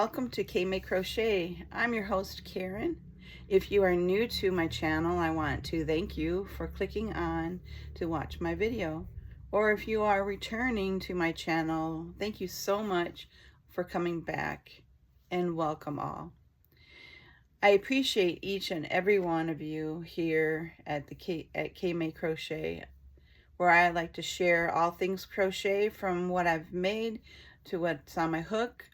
welcome to K-May Crochet. I'm your host, Karen. If you are new to my channel, I want to thank you for clicking on to watch my video. Or if you are returning to my channel, thank you so much for coming back, and welcome all. I appreciate each and every one of you here at K-May Crochet, where I like to share all things crochet, from what I've made to what's on my hook,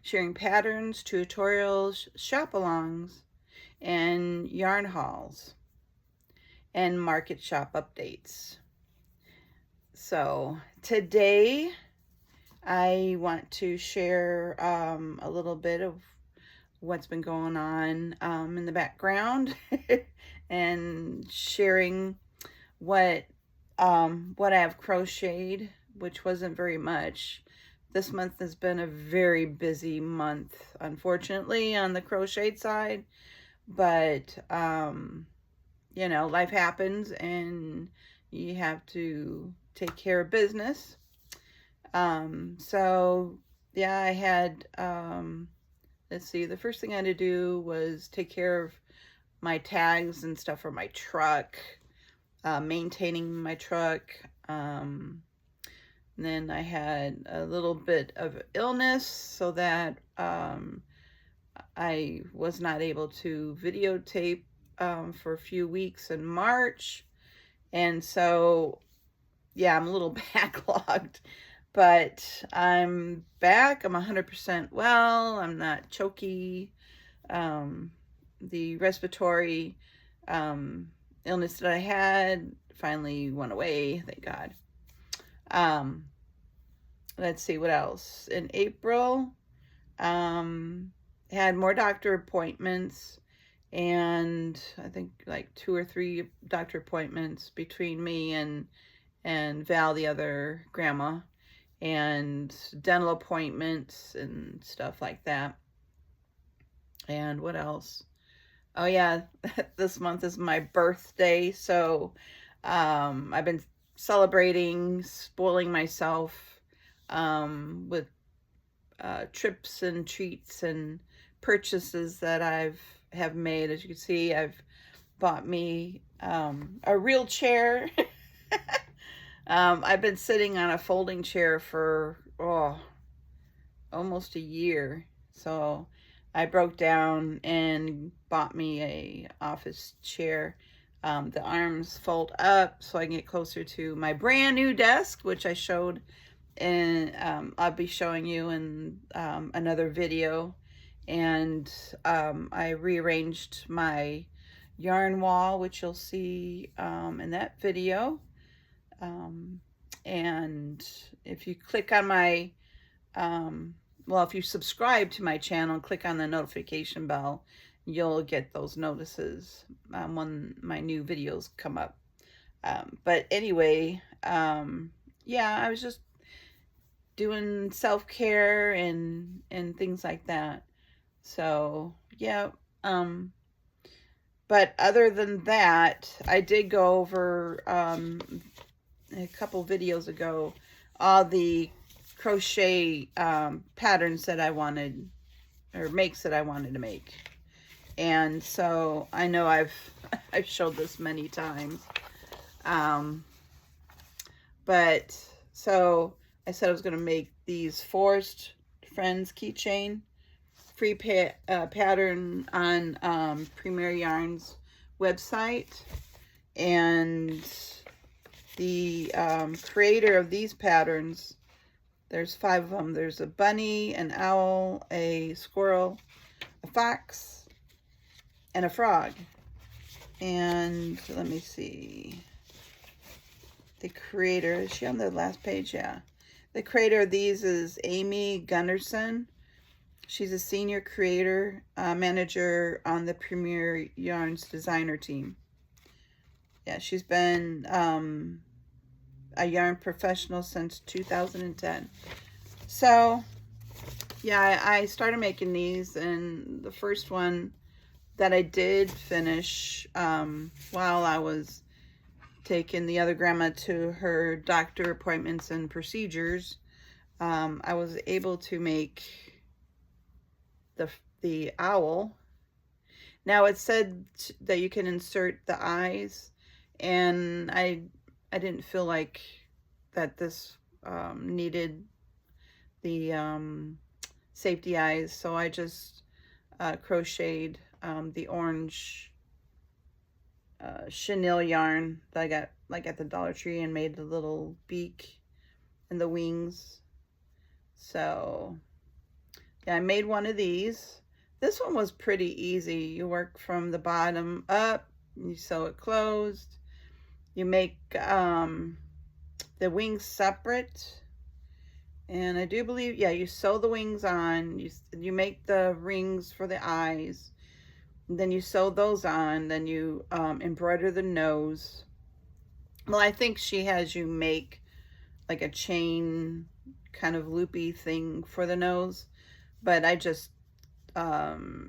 sharing patterns, tutorials, shop-alongs, and yarn hauls, and market shop updates. So today I want to share a little bit of what's been going on in the background and sharing what I've crocheted, which wasn't very much. This month has been a very busy month, unfortunately, on the crochet side, but you know, life happens and you have to take care of business. So yeah, I had let's see, the first thing I had to do was take care of my tags and stuff for my truck, maintaining my truck. Then I had a little bit of illness, so that I was not able to videotape for a few weeks in March. And so, yeah, I'm a little backlogged, but I'm back. I'm 100% well. I'm not choky. The respiratory illness that I had finally went away, thank God. Let's see what else. In April, had more doctor appointments, and I think like 2 or 3 doctor appointments between me and Val, the other grandma, and dental appointments and stuff like that. And what else? Oh yeah, this month is my birthday, so I've been celebrating, spoiling myself with trips and treats and purchases that have made. As you can see, I've bought me a real chair. I've been sitting on a folding chair for almost a year, so I broke down and bought me a office chair. The arms fold up so I can get closer to my brand new desk, which I showed, and I'll be showing you in another video. And I rearranged my yarn wall, which you'll see in that video. And if you click on my well, if you subscribe to my channel, click on the notification bell, you'll get those notices when my new videos come up. But anyway, yeah, I was just doing self-care and things like that. So yeah, but other than that, I did go over a couple videos ago all the crochet patterns that I wanted, or makes that I wanted to make. And so I know I've showed this many times, but so I said I was going to make these Forest Friends keychain, free pattern on Premier Yarn's website. And the creator of these patterns, there's 5 of them. There's a bunny, an owl, a squirrel, a fox, and a frog. And let me see. The creator, is she on the last page? Yeah. The creator of these is Amy Gunderson. She's a senior creator manager on the Premier Yarns designer team. Yeah, she's been a yarn professional since 2010. So yeah, I started making these, and the first one that I did finish while I was taking the other grandma to her doctor appointments and procedures, I was able to make the owl. Now it said that you can insert the eyes, and I didn't feel like that this needed the safety eyes, so I just crocheted the orange chenille yarn that I got like at the Dollar Tree and made the little beak and the wings. So yeah, I made one of these. This one was pretty easy. You work from the bottom up, you sew it closed, you make the wings separate, and I do believe, yeah, you sew the wings on, you make the rings for the eyes, then you sew those on, then you embroider the nose. Well, I think she has you make like a chain kind of loopy thing for the nose, but I just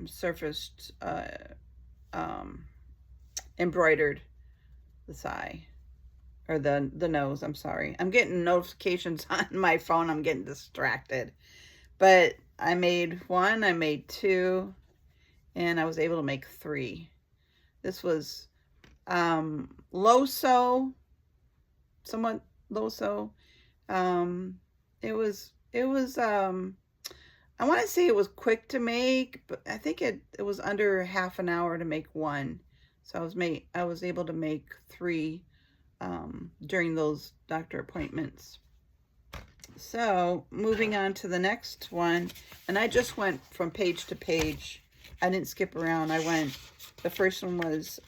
surfaced embroidered the thigh, or the nose. I'm sorry, I'm getting notifications on my phone, I'm getting distracted. But I made one, I made two, and I was able to make three. This was low sew, somewhat low sew. It was I want to say it was quick to make, but I think it was under half an hour to make one. So I was able to make three during those doctor appointments. So moving on to the next one, and I just went from page to page. I didn't skip around. The first one was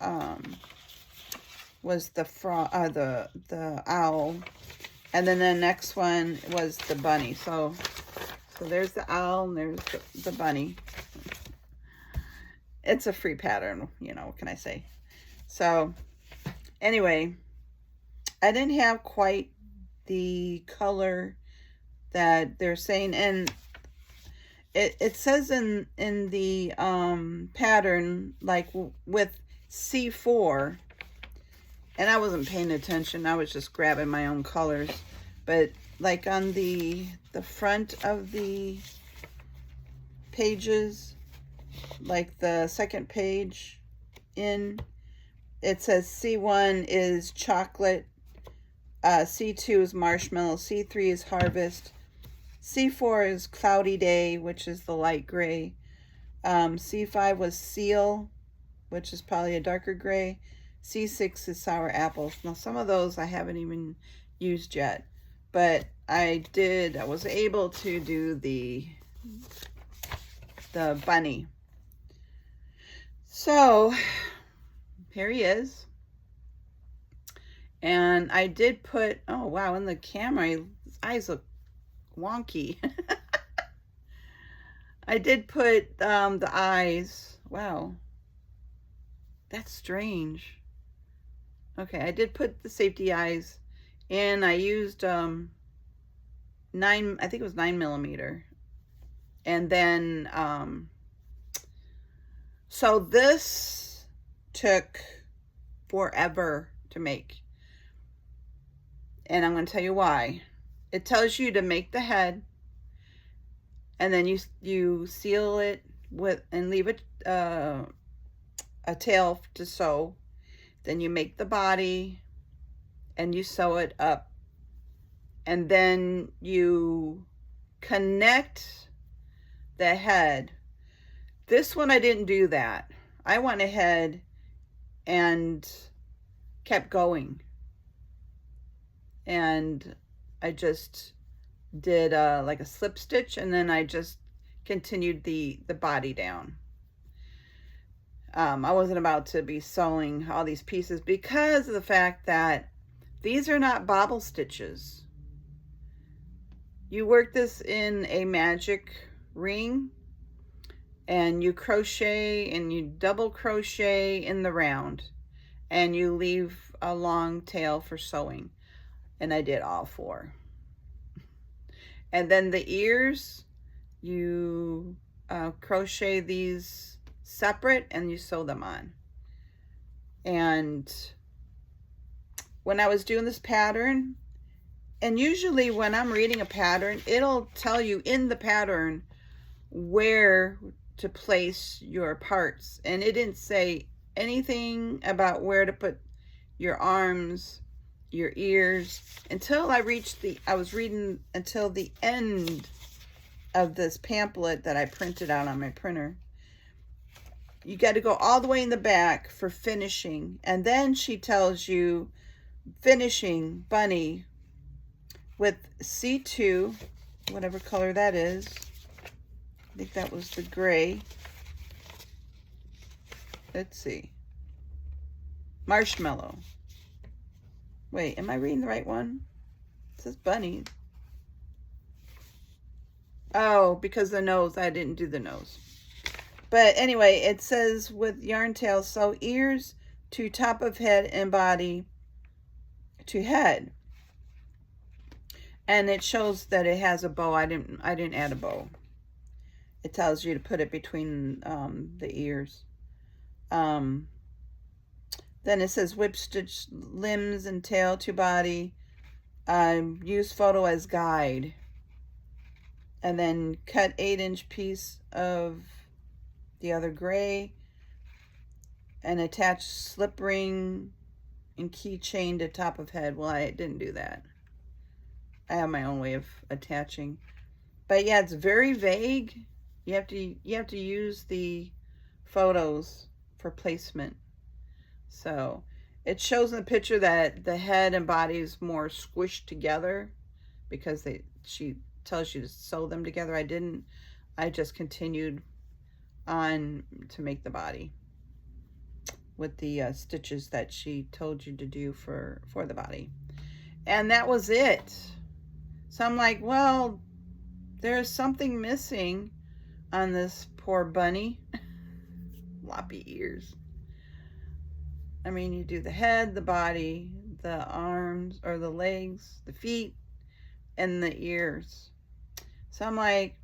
the owl, and then the next one was the bunny. So there's the owl and there's the bunny. It's a free pattern, you know, what can I say? So anyway, I didn't have quite the color that they're saying, and it says in the pattern, like with C4, and I wasn't paying attention, I was just grabbing my own colors, but like on the front of the pages, like the second page in, it says C1 is chocolate, C2 is marshmallow, C3 is harvest, C4 is cloudy day, which is the light gray, C5 was seal, which is probably a darker gray, C6 is sour apples. Now some of those I haven't even used yet, but I was able to do the bunny. So here he is. And I did put, oh wow, in the camera, his eyes look wonky. I did put the eyes, wow, that's strange. Okay, I did put the safety eyes in. I used I think it was 9mm. And then so this took forever to make, and I'm going to tell you why. It tells you to make the head, and then you seal it with and leave it a tail to sew. Then you make the body and you sew it up, and then you connect the head. This one I didn't do that. I went ahead and kept going, and I just did like a slip stitch, and then I just continued the body down. I wasn't about to be sewing all these pieces because of the fact that these are not bobble stitches. You work this in a magic ring, and you crochet and you double crochet in the round, and you leave a long tail for sewing. And I did all four. And then the ears, you crochet these separate and you sew them on. And when I was doing this pattern, and usually when I'm reading a pattern, it'll tell you in the pattern where to place your parts, and it didn't say anything about where to put your arms, your ears, until I was reading until the end of this pamphlet that I printed out on my printer. You got to go all the way in the back for finishing, and then she tells you finishing bunny with C2, whatever color that is. I think that was the gray. Let's see. Marshmallow. Wait, am I reading the right one? It says bunny. Oh, because the nose, I didn't do the nose. But anyway, it says with yarn tail, sew ears to top of head and body to head. And it shows that it has a bow. I didn't add a bow. It tells you to put it between the ears. Then it says whip stitch limbs and tail to body. Use photo as guide. And then cut 8-inch piece of the other gray. And attach slip ring and keychain to top of head. Well, I didn't do that. I have my own way of attaching. But yeah, it's very vague. You have to use the photos for placement. So it shows in the picture that the head and body is more squished together because she tells you to sew them together. I didn't. I just continued on to make the body with the stitches that she told you to do for the body. And that was it. So I'm like, well, there's something missing on this poor bunny. Floppy ears. I mean, you do the head, the body, the arms, or the legs, the feet, and the ears. So I'm like,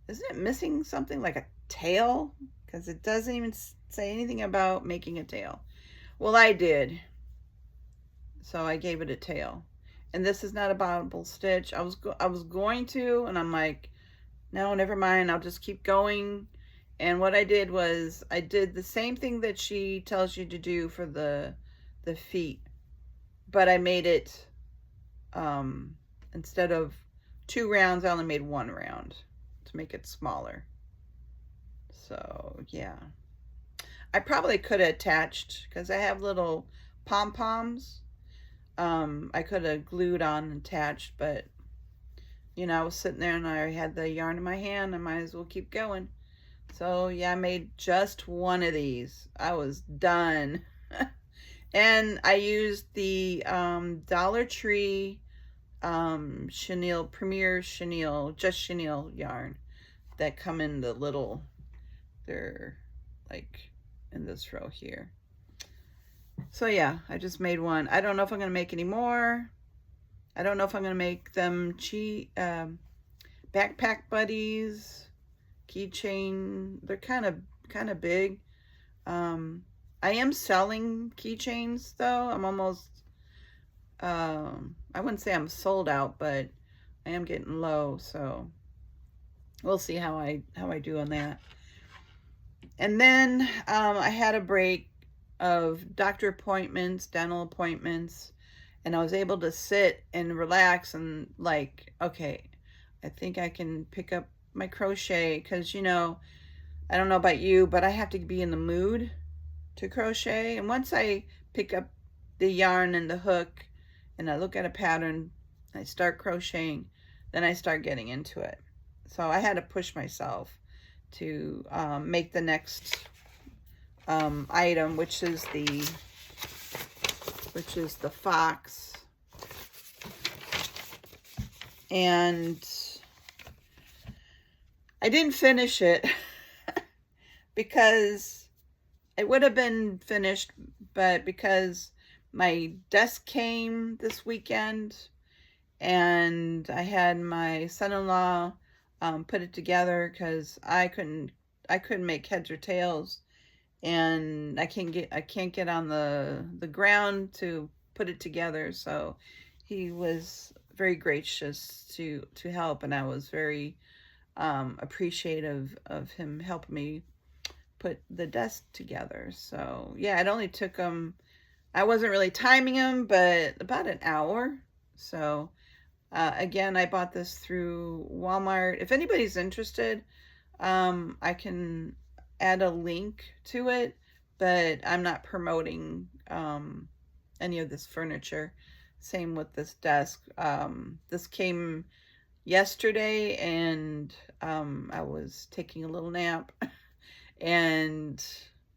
isn't it missing something like a tail? Because it doesn't even say anything about making a tail. Well, I did. So I gave it a tail. And this is not a bobbable stitch. I was going to, and I'm like, no, never mind. I'll just keep going. And what I did was I did the same thing that she tells you to do for the feet, but I made it instead of 2 rounds, I only made 1 round to make it smaller. So yeah, I probably could have attached, because I have little pom-poms. I could have glued on and attached, but you know, I was sitting there and I had the yarn in my hand. I might as well keep going. So yeah, I made just 1 of these. I was done. And I used the Dollar Tree chenille, Premier chenille, just chenille yarn that come in the little, they're like in this row here. So yeah, I just made 1. I don't know if I'm going to make any more. I don't know if I'm going to make them backpack buddies, keychain. They're kind of big. I am selling keychains though. I'm almost, I wouldn't say I'm sold out, but I am getting low. So we'll see how I do on that. And then I had a break of doctor appointments, dental appointments, and I was able to sit and relax and like, okay, I think I can pick up my crochet, because you know, I don't know about you, but I have to be in the mood to crochet. And once I pick up the yarn and the hook and I look at a pattern, I start crocheting, then I start getting into it. So I had to push myself to make the next item, which is the fox. And I didn't finish it because it would have been finished, but because my desk came this weekend and I had my son-in-law put it together, because I couldn't make heads or tails, and I can't get on the ground to put it together. So he was very gracious to help, and I was very appreciative of him helping me put the desk together. So yeah, it only took him, I wasn't really timing him, but about an hour. So again, I bought this through Walmart. If anybody's interested, I can add a link to it, but I'm not promoting any of this furniture. Same with this desk. This came yesterday, and I was taking a little nap. And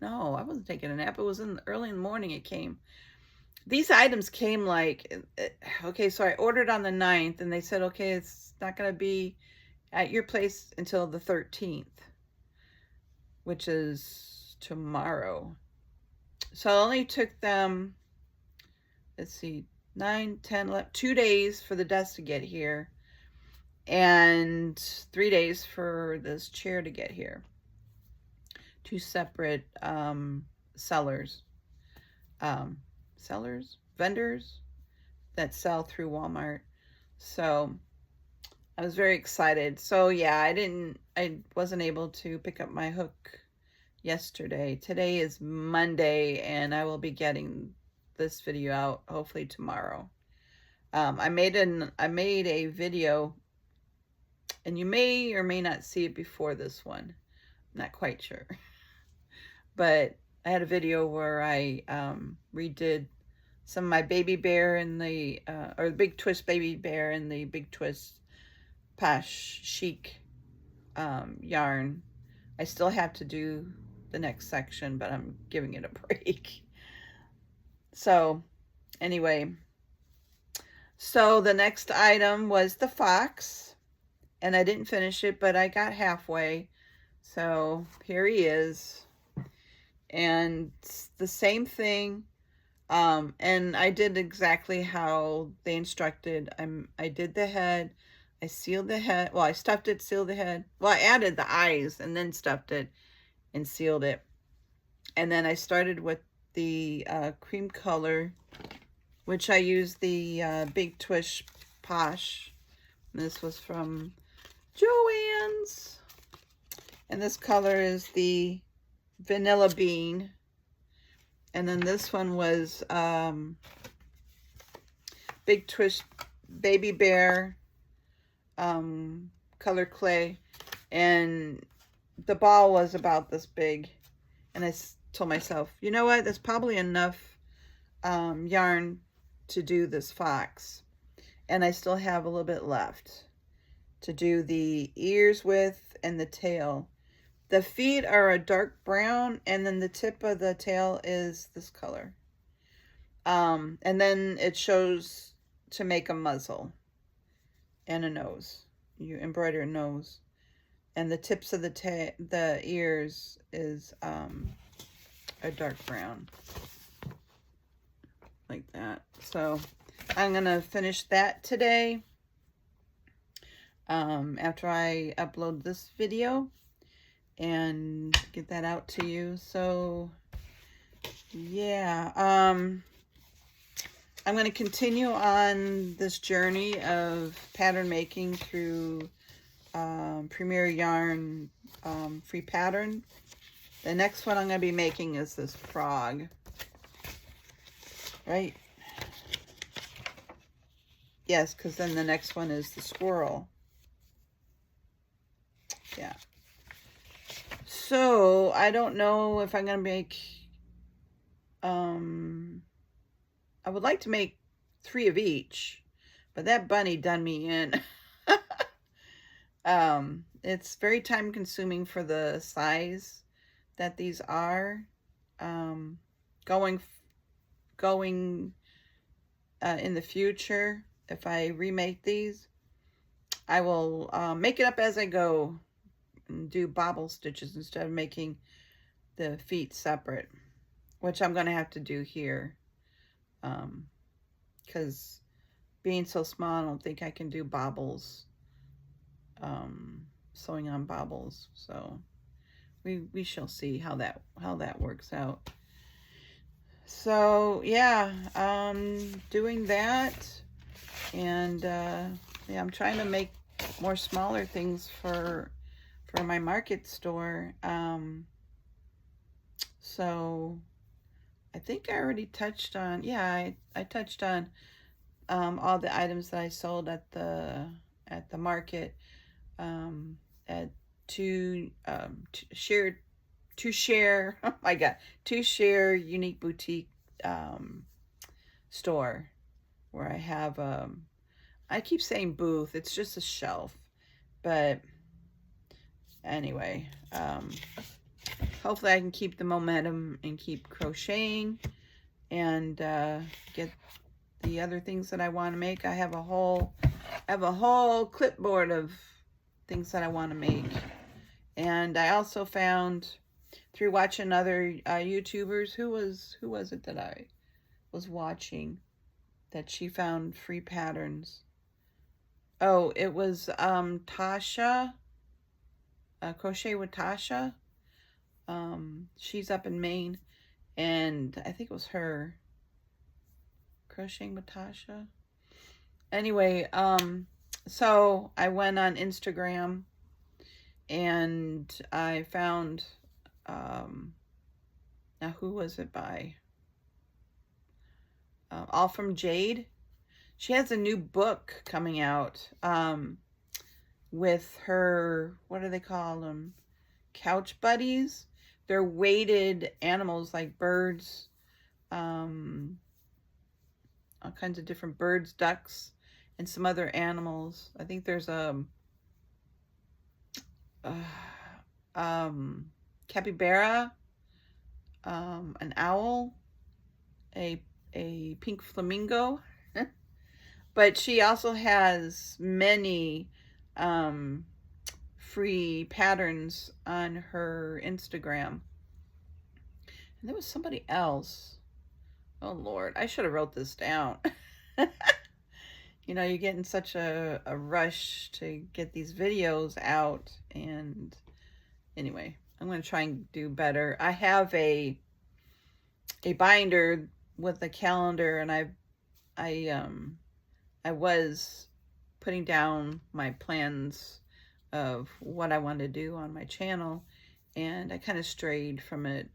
no, I wasn't taking a nap. It was early in the morning it came. These items came like, okay, so I ordered on the 9th, and they said, okay, it's not going to be at your place until the 13th, which is tomorrow. So it only took them, let's see, 9, 10, 11, 2 days for the desk to get here, and 3 days for this chair to get here. 2 separate sellers, vendors that sell through Walmart. So I was very excited. So yeah, I wasn't able to pick up my hook yesterday. Today is Monday, and I will be getting this video out hopefully tomorrow. I made a video, and you may or may not see it before this one. I'm not quite sure. But I had a video where I redid some of my baby bear in the, or the Big Twist baby bear in the Big Twist Posh Chic yarn. I still have to do the next section, but I'm giving it a break. So anyway, so the next item was the fox, and I didn't finish it, but I got halfway. So here he is. And it's the same thing, and I did exactly how they instructed. I did the head, I sealed the head, well, I stuffed it, sealed the head, well, I added the eyes and then stuffed it and sealed it. And then I started with the cream color, which I used the Big Twist Posh. And this was from Joann's, and this color is the Vanilla Bean. And then this one was Big Twist Baby Bear color clay, and the ball was about this big. And I told myself, you know what, that's probably enough yarn to do this fox, and I still have a little bit left to do the ears with and the tail. The feet are a dark brown, and then the tip of the tail is this color. And then it shows to make a muzzle and a nose. You embroider a nose. And the tips of the ears is a dark brown. Like that. So I'm going to finish that today. After I upload this video and get that out to you. So yeah, I'm going to continue on this journey of pattern making through Premier Yarn free pattern. The next one I'm going to be making is this frog, right? Yes, because then the next one is the squirrel. Yeah. So I don't know if I'm going to make, I would like to make 3 of each, but that bunny done me in. It's very time consuming for the size that these are. Going in the future, if I remake these, I will make it up as I go and do bobble stitches instead of making the feet separate, which I'm going to have to do here, because being so small, I don't think I can do bobbles, sewing on bobbles. So we shall see how that works out. So yeah, doing that, and yeah, I'm trying to make more smaller things for my market store. So I think I already touched on, yeah, I touched on all the items that I sold at the market, at to share oh my god, to share unique boutique store, where I have I keep saying booth, it's just a shelf, but anyway, hopefully I can keep the momentum and keep crocheting and get the other things that I want to make. I have a whole clipboard of things that I want to make. And I also found, through watching other YouTubers, who was it that I was watching, that she found free patterns. Oh, it was Tasha, Crochet with Tasha. She's up in Maine, and I think it was her, Crocheting with Tasha. Anyway, so I went on Instagram and I found, now who was it by? All from Jade. She has a new book coming out with her, what do they call them? Couch buddies. They're weighted animals like birds, all kinds of different birds, ducks, and some other animals. I think there's a capybara, an owl, a pink flamingo. But she also has many free patterns on her Instagram. And there was somebody else. Oh Lord, I should have wrote this down. You know, you get in such a rush to get these videos out, and anyway, I'm going to try and do better. I have a binder with a calendar, and I was putting down my plans of what I want to do on my channel, and I kind of strayed from it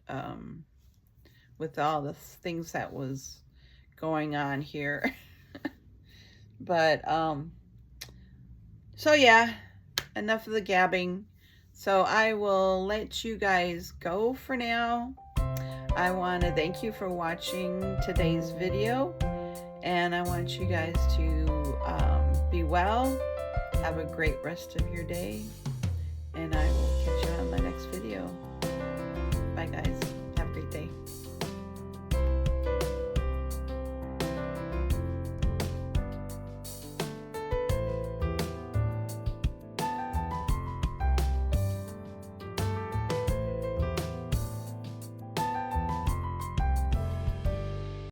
with all the things that was going on here. But so yeah, enough of the gabbing. So I will let you guys go for now. I want to thank you for watching today's video, and I want you guys to be well. Have a great rest of your day.